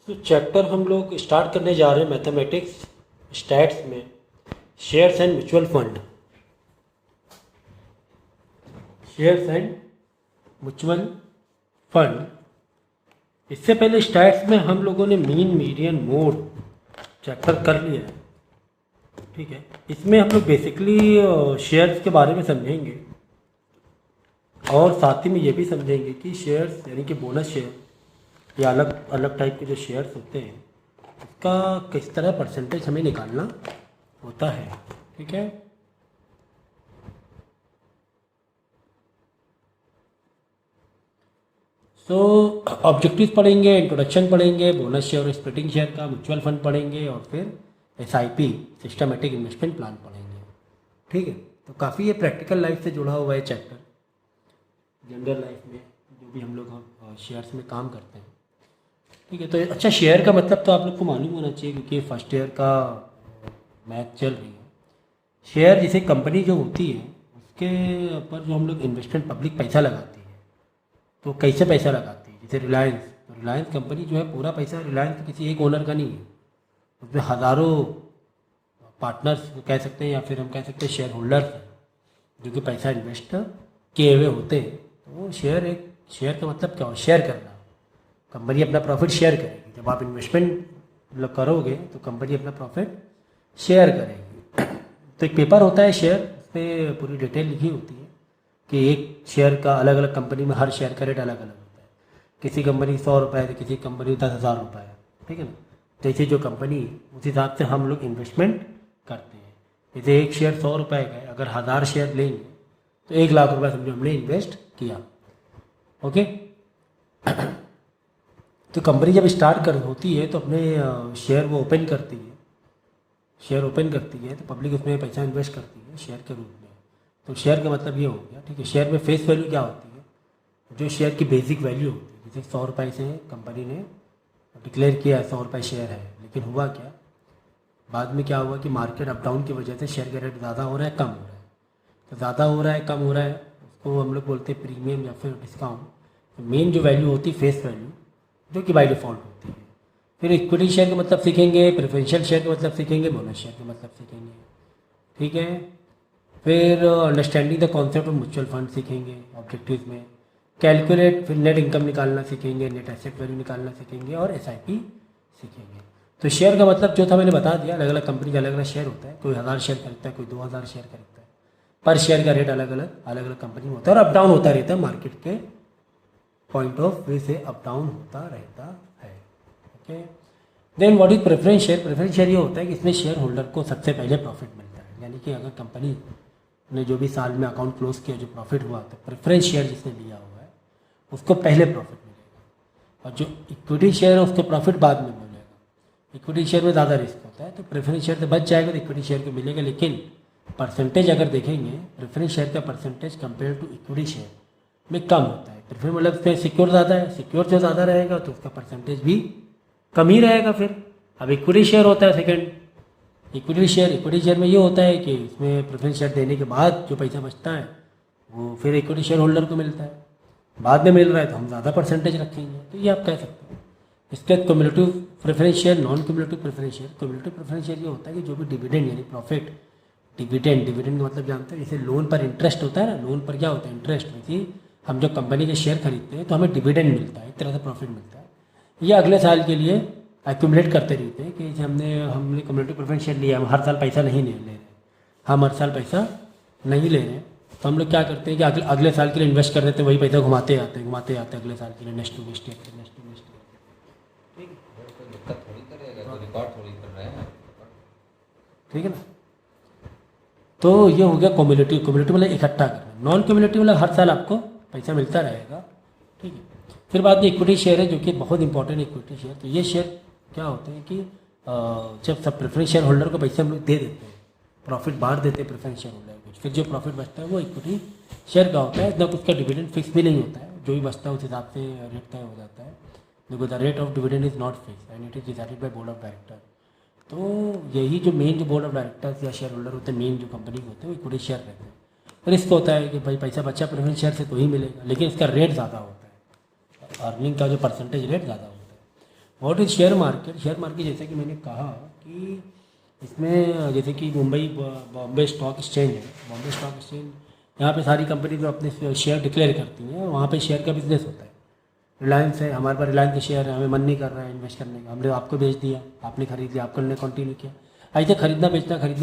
तो चैप्टर हम लोग स्टार्ट करने जा रहे हैं मैथमेटिक्स स्टैट्स में shares and mutual fund. Shares and mutual fund. इससे पहले स्टैट्स में हम लोगों ने मीन मीडियन मोड चैप्टर कर लिया है, ठीक है। इसमें हम लोग बेसिकली शेयर्स के बारे में समझेंगे और साथ ही में ये भी समझेंगे कि शेयर्स यानी कि बोनस शेयर या अलग अलग टाइप के जो शेयर्स होते हैं उसका किस तरह परसेंटेज हमें निकालना होता है, ठीक है। सो ऑब्जेक्टिव्स पढ़ेंगे, इंट्रोडक्शन पढ़ेंगे, बोनस शेयर और स्प्लिटिंग शेयर का, म्यूचुअल फंड पढ़ेंगे और फिर एसआईपी सिस्टमेटिक इन्वेस्टमेंट प्लान पढ़ेंगे, ठीक है। तो काफ़ी ये प्रैक्टिकल लाइफ से जुड़ा हुआ है चैप्टर। जनरल लाइफ में जो भी हम लोग शेयर्स में काम करते हैं, ठीक है। तो अच्छा, शेयर का मतलब तो आप लोग को मालूम होना चाहिए क्योंकि फर्स्ट ईयर का मैथ चल रही है। शेयर जैसे कंपनी जो होती है उसके ऊपर जो हम लोग इन्वेस्टमेंट पब्लिक पैसा लगाती है, तो कैसे पैसा लगाती है। जैसे रिलायंस, तो रिलायंस कंपनी जो है पूरा पैसा रिलायंस किसी एक ओनर का नहीं है, उसमें हज़ारों पार्टनर्स कह सकते हैं या फिर हम कह सकते हैं शेयर होल्डर्स जो कि पैसा इन्वेस्ट किए हुए होते हैं। तो वो शेयर, एक शेयर का मतलब क्या हो, शेयर करना। कंपनी अपना प्रॉफिट शेयर करेगी। जब आप इन्वेस्टमेंट करोगे तो कंपनी अपना प्रॉफिट शेयर करेगी। तो एक पेपर होता है शेयर, उस पर पूरी डिटेल लिखी होती है कि एक शेयर का अलग अलग कंपनी में हर शेयर का रेट अलग अलग होता है। किसी कंपनी 100 रुपये है तो किसी कंपनी 10,000 रुपये है, ठीक है ना। जैसे जो कंपनी उस हिसाब से हम लोग इन्वेस्टमेंट करते हैं। जैसे एक शेयर 100 रुपये का है, अगर 1000 शेयर लेंगे तो 1 लाख रुपये समझो हमने इन्वेस्ट किया, ओके। तो कंपनी जब स्टार्ट कर होती है तो अपने शेयर वो ओपन करती है, शेयर ओपन करती है तो पब्लिक उसमें पैसा इन्वेस्ट करती है शेयर के रूप में। तो शेयर का मतलब ये हो गया, ठीक है। शेयर में फेस वैल्यू क्या होती है, जो शेयर की बेसिक वैल्यू होती है। जैसे 100 रुपये से कंपनी ने डिक्लेयर किया है 100 रुपये शेयर है, लेकिन हुआ क्या, बाद में क्या हुआ कि मार्केट अप डाउन की वजह से शेयर का रेट ज़्यादा हो रहा है कम हो रहा है। तो ज़्यादा हो रहा है कम हो रहा है, उसको हम लोग बोलते हैं प्रीमियम या फिर डिस्काउंट। तो मेन जो वैल्यू होती है फेस वैल्यू, जो कि बाय डिफ़ॉल्ट होती है। फिर इक्विटी शेयर का मतलब सीखेंगे, प्रेफरेंशियल शेयर का मतलब सीखेंगे, बोनस शेयर का मतलब सीखेंगे, ठीक है। फिर understanding the concept of mutual fund सीखेंगे ऑब्जेक्टिव में। कैलकुलेट, फिर नेट इनकम निकालना सीखेंगे, नेट एसेट वैल्यू निकालना सीखेंगे और एसआईपी सीखेंगे। तो शेयर का मतलब जो था मैंने बता दिया, अलग अलग कंपनी का अलग अलग शेयर होता है। कोई 1000 शेयर खरीदता है, कोई 2000 शेयर खरीदता है। पर शेयर का रेट अलग अलग कंपनी में होता है और अप डाउन होता रहता है, मार्केट के पॉइंट ऑफ व्यू से अप डाउन होता रहता है, okay. Then what is preference share. Preference share ये होता है कि इसमें शेयर होल्डर को सबसे पहले प्रॉफिट मिलता है। यानी कि अगर कंपनी ने जो भी साल में अकाउंट क्लोज किया, जो प्रॉफिट हुआ, तो प्रेफरेंस शेयर जिसने लिया हुआ है उसको पहले प्रॉफिट मिलेगा, और जो इक्विटी शेयर है उसको प्रॉफिट बाद में मिलेगा। इक्विटी शेयर में ज़्यादा रिस्क होता है तो प्रेफरेंस शेयर से बच जाएगा तो इक्विटी शेयर को मिलेगा। लेकिन परसेंटेज अगर देखेंगे, प्रेफरेंस शेयर का percentage compare to equity share में कम होता है। प्रेफरेंस मतलब उसमें सिक्योर ज़्यादा है, सिक्योर जो ज़्यादा रहेगा तो उसका परसेंटेज भी कम ही रहेगा। फिर अब इक्विटी शेयर होता है सेकंड, इक्विटी शेयर में ये होता है कि इसमें प्रेफरेंस शेयर देने के बाद जो पैसा बचता है वो फिर इक्विटी शेयर होल्डर को मिलता है। बाद में मिल रहा है तो हम ज़्यादा परसेंटेज रखेंगे, तो ये आप कह सकते हैं। इसके cumulative preference share, non cumulative preference share. Cumulative preference share ये होता है कि जो भी डिविडेंड यानी प्रॉफिट, डिविडेंड का मतलब जानते हैं, जैसे लोन पर इंटरेस्ट होता है ना, लोन पर क्या होता है इंटरेस्ट, वैसे हम जो कंपनी के शेयर खरीदते हैं तो हमें डिविडेंड मिलता है, एक तरह से प्रॉफिट मिलता है। ये अगले साल के लिए एक्यूमुलेट करते रहते हैं कि हमने कम्युनिटी प्रेफरेंस शेयर लिया, हम हर साल पैसा नहीं ले रहे, हम हर साल पैसा नहीं ले रहे, तो हम लोग क्या करते हैं कि अगले साल के लिए इन्वेस्ट कर देते हैं, वही पैसा घुमाते आते हैं अगले साल के लिए, नेक्स्ट टू नेक्स्ट ईयर, ठीक है ना। तो ये हो गया कम्युनिटी मतलब इकट्ठा करना। नॉन कम्युनिटी मतलब हर साल आपको पैसा मिलता रहेगा, ठीक है। फिर बाद में इक्विटी शेयर है जो कि बहुत इंपॉर्टेंट इक्विटी शेयर। तो ये शेयर क्या होते हैं कि जब सब प्रेफरेंस शेयर होल्डर को पैसे हम लोग दे देते हैं, प्रॉफिट बांट देते हैं प्रेफरेंस शेयर होल्डर को, फिर जो प्रॉफिट बचता है वो इक्विटी शेयर का होता है। ना उसका डिविडेंड फिक्स भी नहीं होता है, जो भी बचता है उस हिसाब से रेट तय हो जाता है। देखो the rate of dividend is not fix and it is decided by board of director. तो यही जो मेन जो बोर्ड ऑफ डायरेक्टर्स या शेयर होल्डर होते हैं, मेन जो कंपनी के होते हैं वो इक्विटी शेयर रहते हैं। रिस्क होता है कि भाई पैसा बचा प्रेफरेंस शेयर से तो ही मिलेगा, लेकिन इसका रेट ज़्यादा होता है, अर्निंग का जो परसेंटेज रेट ज़्यादा होता है। What is share market? Share market जैसे कि मैंने कहा कि इसमें जैसे कि मुंबई बॉम्बे स्टॉक एक्सचेंज है, बॉम्बे स्टॉक एक्सचेंज, यहाँ पे सारी कंपनी जो अपने शेयर डिक्लेयर करती हैं, वहाँ पे शेयर का बिजनेस होता है। रिलायंस है, हमारे पास रिलायंस के शेयर है, हमें मन नहीं कर रहा है इन्वेस्ट करने का, हमने आपको बेच दिया, आपने खरीद लिया, आपको ने कंटिन्यू किया। ऐसे खरीदना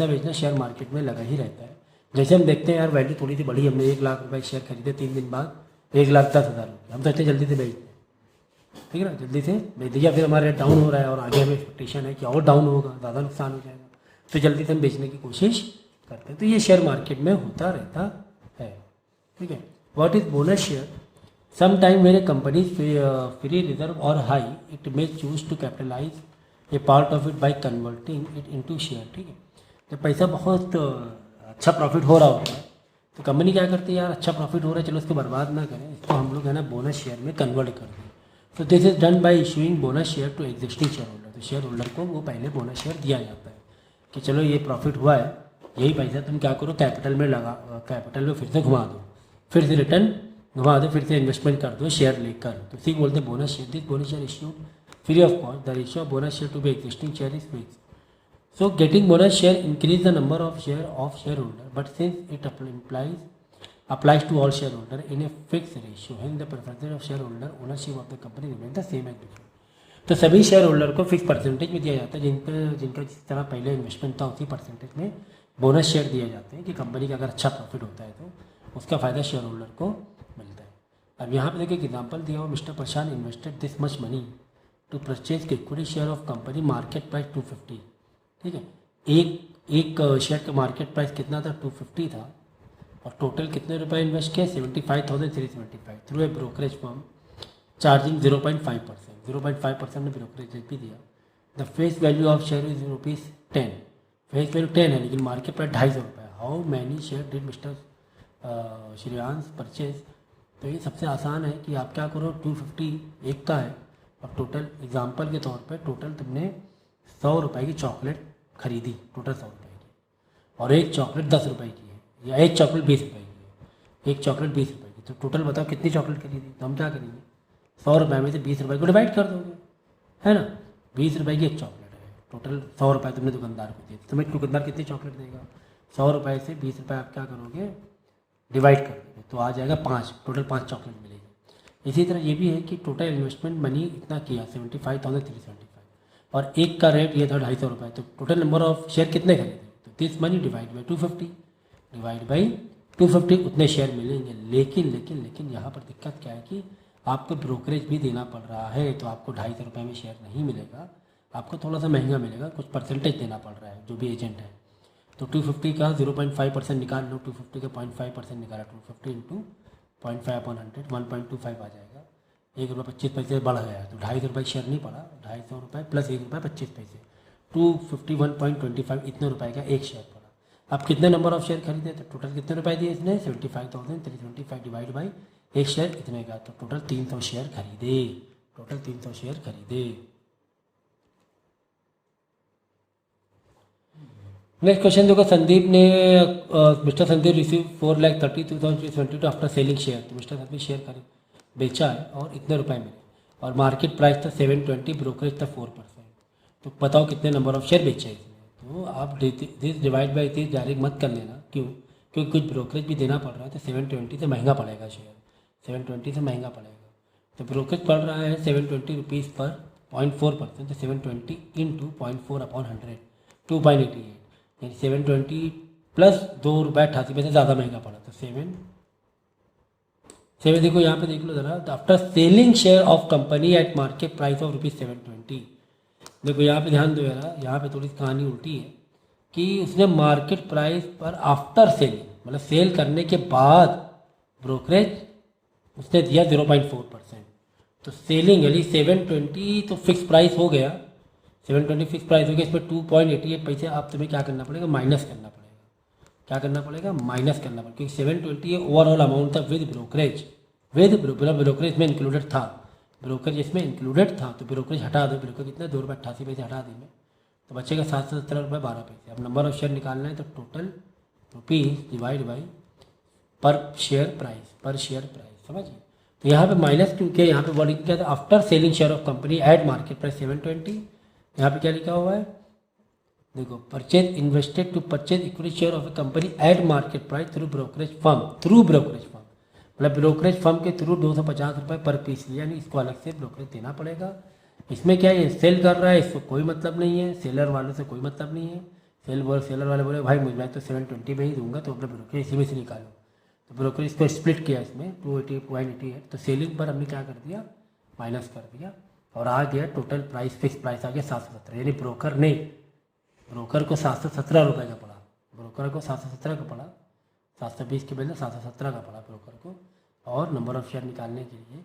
बेचना शेयर मार्केट में लगा ही रहता है। जैसे हम देखते हैं यार वैल्यू थोड़ी सी बढ़ी, हमने 1 लाख रुपए शेयर खरीदे, 3 दिन बाद 1,10,000 रुपये, हम तो इतने जल्दी से बेच दें, ठीक है ना, जल्दी से बेच दिया, फिर हमारे डाउन हो रहा है और आगे हमें एक्सपेक्टेशन है कि और डाउन होगा, ज़्यादा नुकसान हो जाएगा, तो जल्दी से हम बेचने की कोशिश करते हैं। तो ये शेयर मार्केट में होता रहता है, ठीक है। What is bonus share? Some time when a company free reserve और high, it may choose to capitalize a part of it by converting it into share, ठीक है। जब पैसा बहुत अच्छा प्रॉफिट हो रहा होता है तो कंपनी क्या करती है, यार अच्छा प्रॉफिट हो रहा है, चलो इसको बर्बाद ना करें, इसको हम लोग है ना बोनस शेयर में कन्वर्ट कर दें। तो this is done by issuing bonus share to existing share holder. तो शेयर होल्डर को वो पहले बोनस शेयर दिया जाता है कि चलो ये प्रॉफिट हुआ है, यही पैसा तुम क्या करो कैपिटल में लगा, कैपिटल में फिर से घुमा दो, फिर से रिटर्न घुमा दो, फिर से इन्वेस्टमेंट कर दो शेयर लेकर। तो इसी को बोलते हैं bonus share. This bonus share issued free of cost, the ratio of bonus share to be existing share is fix. So getting bonus share increase the number of shareholder, but since it applies to all shareholder in a fixed ratio, hence the percentage of shareholder ownership of the company remains the same as before. तो सभी share holder को fix percentage में दिया जाता है, जिनका जिस तरह पहले इन्वेस्टमेंट था उसी परसेंटेज में बोनस शेयर दिए जाते हैं कि कंपनी का अगर अच्छा प्रॉफिट होता है तो उसका फ़ायदा शेयर होल्डर को मिलता है। अब यहाँ पे देखिए एग्जाम्पल दिया हुआ, mister Prashant invested this much money to purchase equity share of company, market price 250, ठीक है। एक शेयर का मार्केट प्राइस कितना था, 250 था, और टोटल कितने रुपए इन्वेस्ट किए, 75,375 through a brokerage firm charging 0.5% ने ब्रोकरेज भी दिया। The face value of share is ₹10, face value 10 है लेकिन मार्केट प्राइस 250 रुपये। How many share did mister Shreyansh purchase? तो ये सबसे आसान है कि आप क्या करो, 250 एक का है और टोटल एग्जाम्पल के तौर पर टोटल तुमने 100 रुपये की चॉकलेट खरीदी, टोटल 100 रुपये की, और एक चॉकलेट 10 रुपये की है, या एक चॉकलेट 20 रुपये की है, एक चॉकलेट 20 रुपये की, तो टोटल बताओ कितनी चॉकलेट खरीदी? तो हम क्या करेंगे, 100 रुपये में से 20 रुपये को डिवाइड कर दोगे, है ना। 20 रुपये की एक चॉकलेट है, टोटल 100 रुपये तुमने दुकानदार को दिए, तुम्हें दुकानदार कितनी चॉकलेट देगा? 100 रुपये से 20 रुपये आप क्या करोगे, डिवाइड कर दोगे, तो आ जाएगा 5, टोटल 5 चॉकलेट मिलेगी। इसी तरह ये भी है कि टोटल इन्वेस्टमेंट मनी इतना किया 75,375, और एक का रेट ये था 250 रुपये, तो टोटल नंबर ऑफ शेयर कितने खरीदे, तो दिस मनी डिवाइड बाई 250 उतने शेयर मिलेंगे। लेकिन यहाँ पर दिक्कत क्या है कि आपको ब्रोकरेज भी देना पड़ रहा है, तो आपको 250 रुपये में शेयर नहीं मिलेगा, आपको थोड़ा सा महंगा मिलेगा, कुछ परसेंटेज देना पड़ रहा है जो भी एजेंट है। तो 250 का 0.5% निकाल लो, 250 का 0.5% निकाला, 250 इंटू 0.5/100 1.25 आ जाएगा, ₹1.25 बढ़ गया, तो 250 रुपये शेयर नहीं पड़ा, 250 रुपये प्लस ₹1.25, 251.25 इतने रुपए का एक शेयर पड़ा। अब कितने नंबर ऑफ शेयर खरीदे, तो टोटल कितने रुपए दिए इसने, 75,325 डिवाइड बाई एक शेयर इतने का, तो टोटल 300 शेयर खरीदे, टोटल 300 शेयर खरीदे। नेक्स्ट क्वेश्चन देखो, संदीप ने mister Sandeep receive 4,32,322 after selling share. तो मिस्टर संदीप शेयर खरीद बेचा है और इतने रुपए मिले, और मार्केट प्राइस था 720, ब्रोकरेज था 4%। तो बताओ कितने नंबर ऑफ शेयर बेचे इसने। तो आप this divide by this direct मत कर लेना, क्यों, क्योंकि कुछ ब्रोकरेज भी देना पड़ रहा है, तो 720 से महंगा पड़ेगा शेयर, 720 से महंगा पड़ेगा। तो ब्रोकरेज पड़ रहा है 720 रुपीज़ पर 0.4%, तो 720 इंटू 0.4/100 2.88, यानी 720 प्लस ₹2.88 ज़्यादा महंगा पड़ा, तो 7 देखो यहाँ पे देख लो जरा, after selling share of company at market price of ₹720। देखो यहाँ पे ध्यान दो यार, यहाँ पे थोड़ी कहानी उल्टी है कि उसने मार्केट प्राइस पर आफ्टर सेलिंग, मतलब सेल करने के बाद ब्रोकरेज उसने दिया 0.4%। तो सेलिंग यानी 720 तो फिक्स प्राइस हो गया, 720 फिक्स प्राइस हो गया, इसमें 2.88 पैसे आप तुम्हें क्या करना पड़ेगा, माइनस करना पड़ेगा। क्या करना पड़ेगा, माइनस करना पड़ेगा, क्योंकि 720 ओवरऑल अमाउंट था विद ब्रोकरेज, ब्रोकरेज में इंक्लूडेड था, ब्रोकरेज इसमें इंक्लूडेड था, तो ब्रोकरेज हटा दो, ब्रोकरेज कितना ₹2.88 हटा देंगे तो बचेगा 717 रुपये 12 पैसे। अब नंबर ऑफ शेयर निकालना है, तो टोटल रुपीज़ डिवाइड बाई पर शेयर प्राइस, समझिए। तो यहाँ पे माइनस क्योंकि यहाँ पे वर्डिंग क्या था, after selling share of company at market price 720। यहाँ पे क्या लिखा हुआ है, देखो purchase invested to purchase equity share of a company at market price through brokerage firm, मतलब ब्रोकरेज फर्म के थ्रू 250 रुपये पर पीस, यानी इसको अलग से ब्रोकरेज देना पड़ेगा। इसमें क्या है, सेल कर रहा है, इसको कोई मतलब नहीं है, सेलर वालों से कोई मतलब नहीं है। सेलर वाले बोले भाई मुझे तो 720 में ही दूंगा, तो अपने ब्रोकरेज इसी में से निकालो। तो ब्रोकरेज को स्प्लिट किया इसमें 280.88, तो सेलिंग पर हमने क्या कर दिया, माइनस कर दिया, और आ गया टोटल प्राइस, फिक्स प्राइस आ गया 717, यानी ब्रोकर को 717 रुपये का पड़ा, ब्रोकर को 717 का पड़ा, 720 के बदले 717 का पड़ा ब्रोकर को। और नंबर ऑफ शेयर निकालने के लिए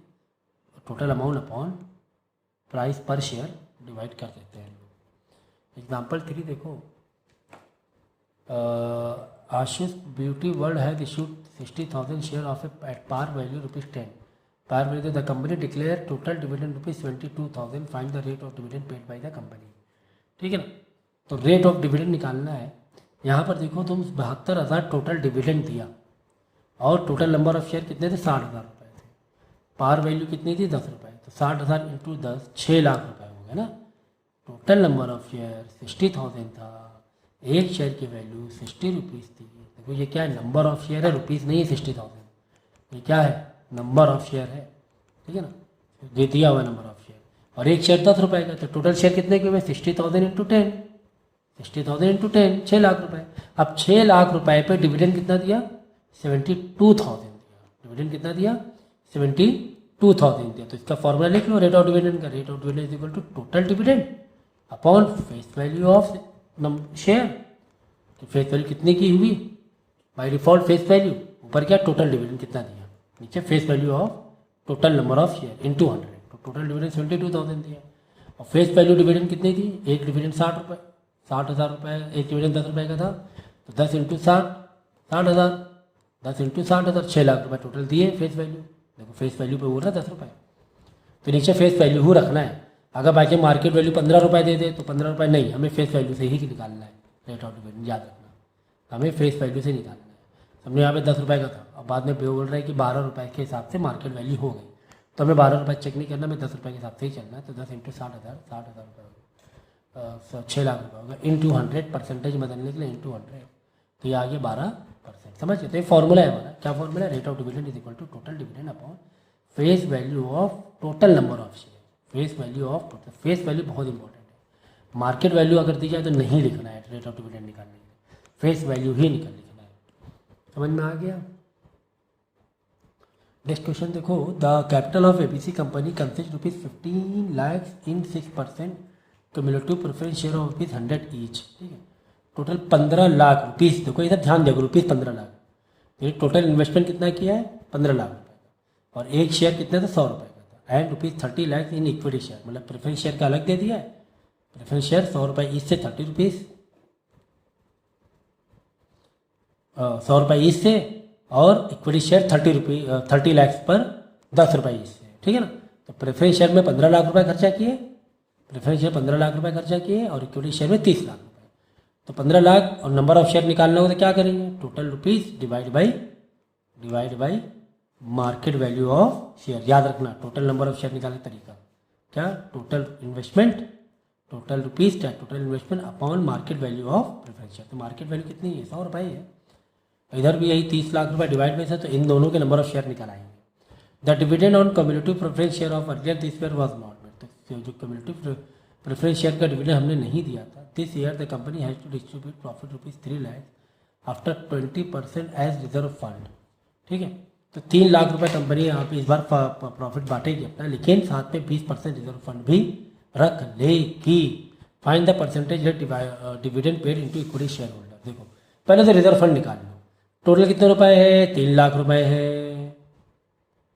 total amount upon price per share divide कर देते हैं लोग। एग्जाम्पल 3 देखो, Ashish beauty world has issued 60,000 share of at par value ₹10। Par value the company declare total dividend ₹22,000, find the rate of dividend paid by the company. ठीक है ना, तो rate of dividend निकालना है। यहाँ पर देखो तुम 72,000 टोटल डिविडेंड दिया, और टोटल नंबर ऑफ शेयर कितने थे, 60,000 रुपये थे, पार वैल्यू कितनी थी, 10 रुपये, तो 60,000 इंटू 10 6 लाख रुपये हो गया ना। टोटल नंबर ऑफ शेयर 60,000 था, एक शेयर की वैल्यू 60 रुपीज़ थी। देखो ये क्या है, नंबर ऑफ शेयर है, रुपीज़ नहीं है 60,000, ये क्या है, नंबर ऑफ शेयर है। ठीक है ना, ये दिया हुआ नंबर ऑफ शेयर, और एक शेयर 10 रुपये का, तो टोटल शेयर कितने के हुए, 60,000 इंटू 10, 60,000 इंटू 10 6 लाख रुपये। अब 6 लाख रुपये पे डिविडेंड कितना दिया, 72,000 दिया। डिविडेंड कितना दिया, 72,000 दिया। तो इसका फॉर्मूला लिख लो रेट ऑफ डिविडेंड का, rate of dividend is equal to total dividend upon face value of share. तो फेस वैल्यू कितने की हुई, बाय डिफॉल्ट फेस वैल्यू, ऊपर क्या टोटल डिविडेंड कितना दिया, नीचे face value of total number of share into 100, तो टोटल डिविडेंड 72,000 दिया। और फेस वैल्यू डिविडेंड कितनी थी, एक डिविडेंड 60 रुपये, 60,000 रुपये, एक डिविडेंड 10 रुपये का था, तो 10 इंटू 60, 60,000, 10 इंटू 60,000, 6 लाख रुपये टोटल दिए फेस वैल्यू। देखो फेस वैल्यू पे बोल रहा है 10 रुपये, तो नीचे फेस वैल्यू ही रखना है। अगर बाकी मार्केट वैल्यू 15 रुपये दे दे तो 15 रुपये नहीं, हमें फेस वैल्यू से ही निकालना है रेट ऑफ डिविडेंड, याद रखना, हमें फेस वैल्यू से निकालना है। हमने यहाँ पे 10 रुपये का था, अब बाद में बोल रहा है कि 12 रुपये के हिसाब से मार्केट वैल्यू हो गई, तो हमें 12 रुपये चेक नहीं करना, हमें 10 रुपये के हिसाब से ही चलना है। तो 10 इंटू 60,000, 60,000 रुपये 6 लाख रुपये होगा, इंटू 100 परसेंटेज बदलने के लिए इंटू 100, तो ये आ गया 12%। समझ गए, तो ये फॉर्मूला है हमारा, क्या फॉर्मूला है, rate of dividend is equal to total dividend upon face value of total number of share. Face value of total, face value बहुत इंपॉर्टेंट है, मार्केट वैल्यू अगर दी जाए तो नहीं लिखना है रेट ऑफ डिविडेंड निकालने के लिए, फेस वैल्यू ही लिखना है। समझ में आ गया। नेक्स्ट क्वेश्चन देखो, the capital of ABC company consist ₹15 lakh in 6% cumulative preference share of ₹100 each. ठीक है, टोटल 15 लाख रुपीज़, देखो इधर ध्यान देखो, रुपीज़ 15 लाख, ये टोटल इन्वेस्टमेंट कितना किया है, 15 लाख रुपये का, और एक शेयर कितने था, 100 रुपये का था, and ₹30 lakh in equity share, मतलब प्रेफरेंस शेयर का अलग दे दिया है, प्रेफरेंस शेयर 100 रुपये ईच से 30 रुपीज़, 100 रुपये ईच से, और इक्विटी शेयर 30 लाख पर 10 रुपये ईच से। ठीक है ना, तो प्रेफरेंस शेयर में 15 लाख रुपये खर्चा किए, प्रेफरेंस शेयर 15 लाख रुपये खर्चा किए, और इक्विटी शेयर में 30 लाख रुपये, तो 15 लाख, और नंबर ऑफ शेयर निकालना हो तो क्या करेंगे, total rupees divide by market value of share. याद रखना, टोटल नंबर ऑफ शेयर निकालने का तरीका क्या, टोटल इन्वेस्टमेंट, टोटल रुपीज़ क्या, total investment upon market value of preference share. तो मार्केट वैल्यू कितनी है, 100 रुपये है, इधर भी यही 30 लाख रुपये डिवाइड में से, तो इन दोनों के नंबर ऑफ शेयर निकाल आएंगे। The dividend on cumulative preference share of earlier this year was not made, तो जो कम्युलेटिव प्रेफरेंस शेयर का डिविडेंड हमने नहीं दिया था, this year the company has to distribute profit ₹3 lakh after 20% as reserve fund. ठीक है, तो 3 लाख रुपये कंपनी यहाँ पे इस बार प्रॉफिट बांटेगी अपना, लेकिन साथ में 20% रिजर्व फंड भी रख लेगी। Find the percentage dividend paid into equity share holder. देखो पहले तो रिजर्व फंड निकाल लो, टोटल कितने रुपए है, 3 लाख रुपए है,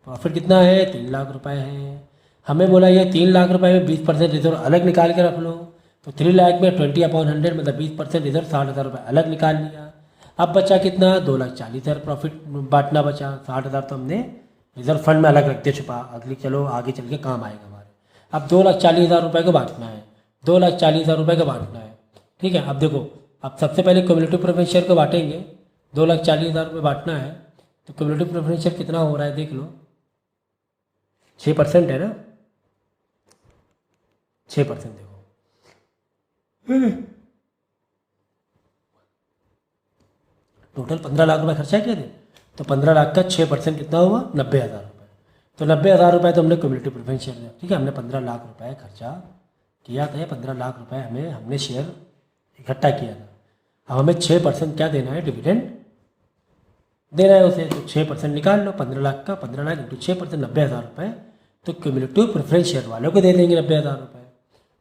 प्रॉफिट कितना है, 3 लाख रुपए है। हमें बोला ये 3 लाख रुपए में 20% रिजर्व अलग निकाल के रख लो, तो 3 लाख में 20/100 मतलब 20% रिजर्व 60,000 रुपये अलग निकाल लिया। अब बचा कितना, 2,40,000 प्रॉफिट बांटना बचा, 60,000 तो हमने रिजर्व फंड में अलग रखते छुपा, अगली चलो आगे चल के काम आएगा हमारे। अब 2,40,000 रुपये को बांटना है, 2,40,000 रुपये का बांटना है। ठीक है, अब देखो, अब सबसे पहले क्यूमुलेटिव प्रेफरेंस शेयर को बांटेंगे, 2,40,000 रुपये बांटना है, तो क्यूमुलेटिव प्रेफरेंस शेयर कितना हो रहा है देख लो, 6% है ना, 6% देखो, टोटल 15 लाख रुपए खर्चा किया थे, तो 15 लाख का 6% कितना हुआ, 90,000 रुपये। तो 90,000 रुपये तो हमने कम्युनिटी प्रेफरेंस शेयर दिया, ठीक है, हमने 15 लाख रुपए खर्चा किया था, 15 लाख रुपए हमने शेयर इकट्ठा किया था। अब हमें 6% क्या देना है, डिविडेंड देना है उसे, तो 6% निकाल लो, 15 लाख का 15 लाख इंटू 6%, 90,000 रुपये, तो क्यूमुलेटिव प्रेफरेंस शेयर वालों को दे देंगे 90,000 रुपये,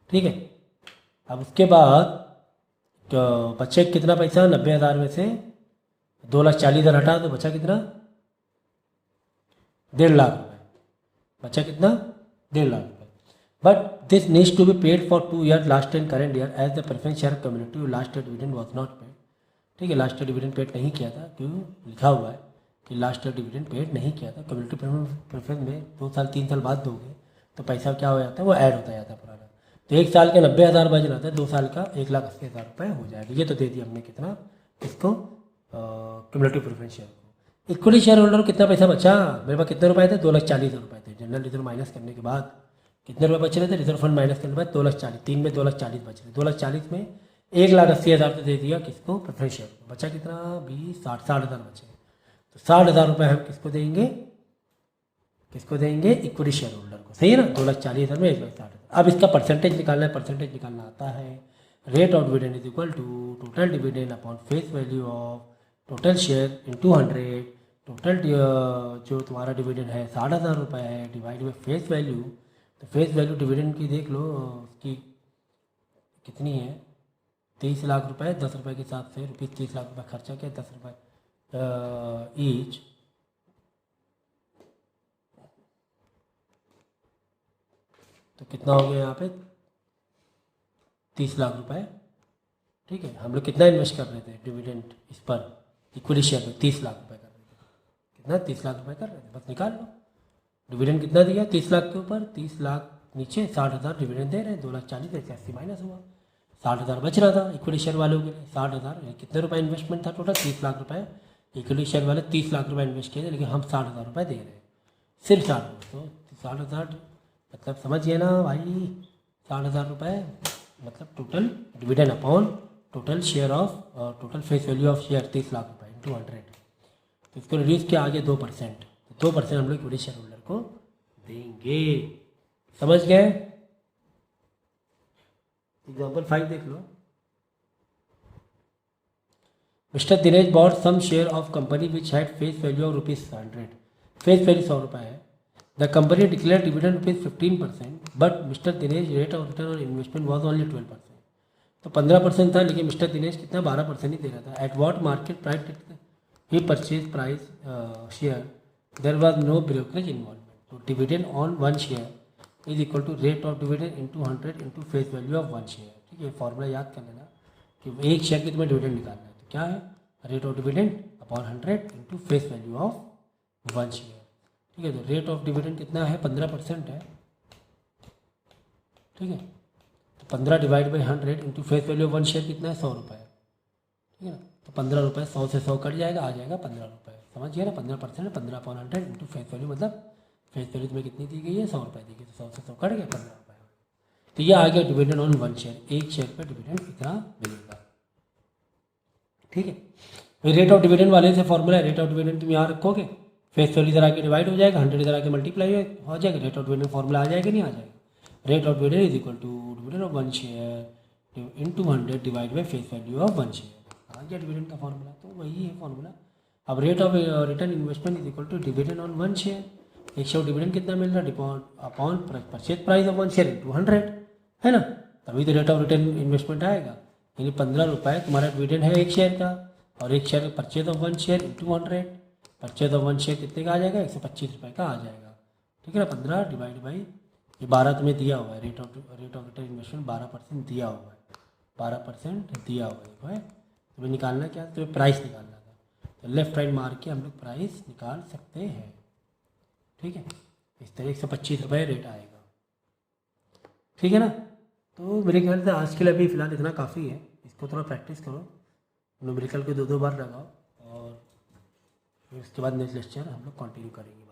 ठीक है। अब उसके बाद तो बचे कितना पैसा, 90,000 में से 2,40,000 हटा तो बचा कितना, 1.5 लाख रुपये, बचा कितना, 1.5 लाख रुपये। But this needs to be paid for 2 year, last and current year, as the preference share community last year dividend was not paid, ठीक है, लास्ट ईयर डिविडेंड पेड नहीं किया था, क्यों लिखा हुआ है कि लास्ट ईयर डिविडेंड पेड नहीं किया था। कम्युनिटी प्रेफरेंस में 2 साल 3 साल बाद दोगे तो पैसा क्या हो जाता है, वो ऐड होता जाता है पुराना, तो 1 साल के 90,000 बच रहा था, 2 साल का 1,80,000 रुपये हो जाएगा। ये तो दे दिया हमने कितना, इसको कम्युनिटी प्रेफरेंस शेयर को। इक्विटी शेयर होल्डर को कितना पैसा बचा, मेरे पास कितने रुपए थे, 2,40,000 रुपये थे, जनरल रिजर्व माइनस करने के बाद कितने रुपए बच रहे थे, रिजर्व फंड माइनस करने के बाद 2,40,000, 3 में 2,40,000 बच रहे, 2,40,000 में 1,80,000 तो दे दिया किसको, प्रेफरेंस शेयर को, बचा कितना, 60,000 बचे, तो 60,000 रुपये हम किसको देंगे, किसको देंगे, इक्विटी शेयर होल्डर को, सही है ना, 2,40,000 में 1,60,000। अब इसका परसेंटेज निकालना है, परसेंटेज निकालना आता है, rate of dividend is equal to total dividend upon face value of total share into 100, total जो तुम्हारा डिविडेंड है 60,000 रुपये है, डिवाइड बाई फेस वैल्यू, तो फेस वैल्यू डिविडेंड की देख लो उसकी कितनी है, 23 लाख रुपए, 10 रुपये के हिसाब से रुपीज़ 30 लाख रुपये खर्चा किया, 10 रुपये ईच, तो कितना हो गया यहाँ पे 30 लाख रुपए, ठीक है। हम लोग कितना इन्वेस्ट कर रहे थे डिविडेंड इस पर, इक्विटी शेयर में 30 लाख रुपए कर रहे थे, कितना 30 लाख रुपए कर रहे थे, बस निकाल लो डिविडेंड कितना दिया 30 लाख के ऊपर, 30 लाख नीचे 60,000 डिविडेंड दे रहे हैं, 2,40,000 180 माइनस हुआ, 60,000 बच रहा था इक्विटी शेयर वालों के लिए, 60,000 कितने रुपए इन्वेस्टमेंट था टोटल, 30 लाख रुपए, इक्विटी शेयर वाले 30 लाख रुपए इन्वेस्ट किए थे, लेकिन हम 60,000 रुपये दे रहे हैं, सिर्फ 60, तो 60,000 मतलब समझ गए ना भाई, 60,000 रुपये मतलब total dividend upon total share of total face value of share 30 lakh रुपये इंटू 100, तो इसको रिड्यूस किया आगे 2%, तो 2% हम लोग इक्विटी शेयर होल्डर को देंगे, समझ गए। एग्जाम्पल 5 देख लो, mister Dinesh bought some share of company which had face value of ₹100, face value 100 रुपये है, the company declare dividend ₹15%, but mister Dinesh rate of return on investment was only 12%, तो 15% था, लेकिन मिस्टर दिनेश कितना 12% ही दे रहा था। At what market price he purchase price share, there was no brokerage involvement, तो dividend on 1 share is equal to rate of dividend into 100 into face value of 1 share, ठीक है, फॉर्मूला याद कर लेना कि 1 शेयर की तुम्हें डिविडेंड निकालना है, तो क्या है, rate of dividend upon 100 into face value of 1 share, ठीक है। तो रेट ऑफ डिविडेंड कितना है, 15% है, ठीक है, तो 15 divide by 100 into face value of 1 share कितना है, 100 रुपये, ठीक है ना, तो 15 रुपये, 100 से 100 कट जाएगा, आ जाएगा 15 रुपये, समझ गया ना, 15%, 15/100 इंटू फेस वैल्यू, मतलब फेस वैल्यू तुम्हें कितनी दी गई है, 100 रुपये दी गई, तो 100 से 100 कट गया 15 रुपये, तो ये आ गया डिविडेंड ऑन 1 शेयर, 1 शेयर पर डिविडेंड इतना मिलेगा, ठीक है। रेट ऑफ डिविडेंड वाले से फॉर्मूला है, रेट ऑफ डिविडेंड तुम यहाँ रखोगे, फेस वैल्यू इधर आके डिवाइड हो जाएगा, 100 इधर आके मल्टीप्लाई हो जाएगा, रेट ऑफ डिविडेंड फॉर्मूला आ जाएगा, नहीं आ जाएगा, rate of dividend is equal to dividend of 1 share into 100 divide by face value of 1 share, आ गया डिविडेंड का फॉर्मूला, तो वही है फॉर्मूला। अब rate of return investment is equal to dividend on 1 share, एक शेयर डिविडेंड कितना मिल रहा है, upon purchase price of 1 share into 100, है ना, तभी तो रेट ऑफ रिटर्न इन्वेस्टमेंट आएगा, यानी 15 रुपये तुम्हारा डिविडेंड है 1 शेयर का, और 1 share purchase of 1 share into 100, purchase of 1 share कितने का आ जाएगा, 125 रुपये का आ जाएगा, ठीक है ना, 15 डिवाइड बाई ये 12 तुम्हें दिया हुआ है, रेट ऑफ रिटर्न इन्वेस्टमेंट 12% दिया हुआ है, 12% दिया हुआ है, तुम्हें निकालना क्या, तुम्हें प्राइस निकालना था, तो लेफ्ट राइट मार के हम लोग प्राइस निकाल सकते हैं, ठीक है, इस तरह 125 रुपये रेट आएगा, ठीक है ना। तो मेरे ख्याल से आज के लिए अभी फ़िलहाल इतना काफ़ी है, इसको थोड़ा प्रैक्टिस करो, न्यूमेरिकल को 2-2 बार लगाओ, और फिर उसके बाद नेक्स्ट लेक्चर हम लोग कंटिन्यू करेंगे।